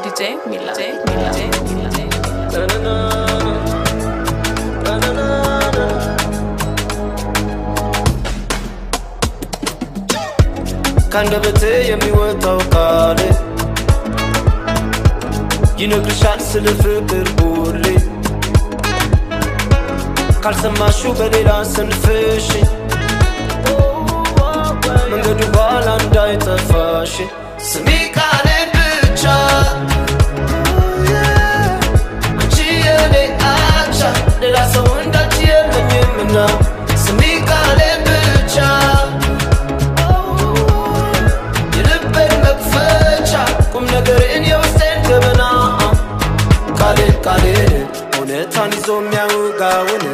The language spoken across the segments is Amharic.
DJ Mila. ካንደበቴ የሚወጣው ቃል ይነግርሻል ስለ ፍቅር ሁሌ ካልሰማሽው በሌላ ስንፍሽ መንገዱ ባላ እንዳይጠፋሽ ስሚ ቃሌን ብቻ አንቺ የኔ አቻ ሌላ ሰው እንዳንቺ የለኝምና ስሚ ቃሌን ብቻ የልቤን መክፈቻ ቁም ነገሬን የውስጤን ገበና ቃሌን እውነታን ይዞ የሚያውጋውን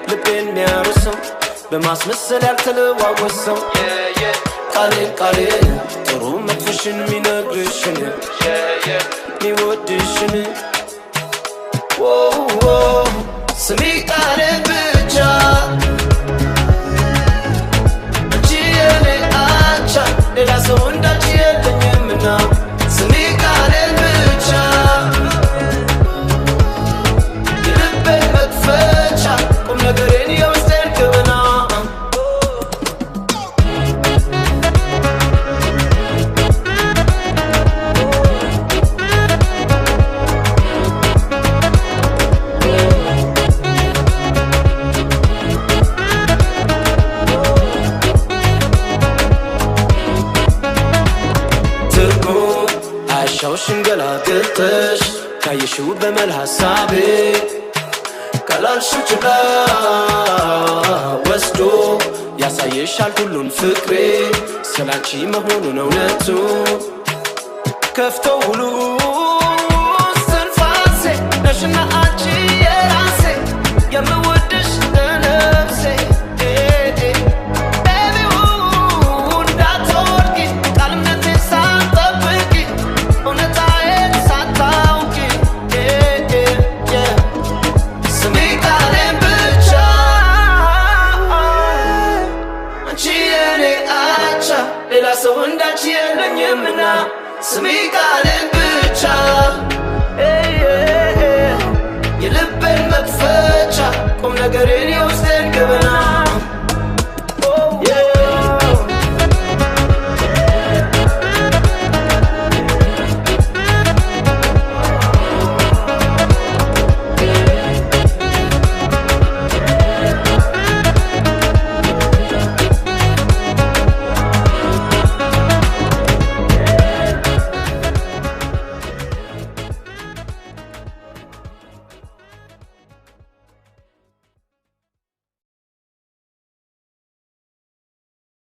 ልቤን የሚያርሰው በማስመሰል ያልተለዋወሰው ቃሌን ጥሩ መጥፎሽን የሚነግርሽን የሚወድሽን ስሚ ቃሌን ብቻ አንቺ የኔ አቻ ሌላ ሰው እንዳንቺ የለኝምና ስሚ ቃሌን ብቻ የልቤን መክፈቻ ቁም ነገሬን የውስጤን ገበና ሽንገላ ገልተሽ ካየሽው በመል ሐሳቤ ካላልሽው ችላ ወስዶ ያሳየሻል ሁሉን ፍቅሬ ስላንቺ መሆኑን እውነቱ ከፍቶ ሁሉ ስንፋሴ ነሽና አንቺ የራሴ የምወድሽ ነፍሴ ሌላ ሰው እንዳንቺ የለኝምና ስሚ ቃሌን ብቻ የልቤን መክፈቻ ቁም ነገሬ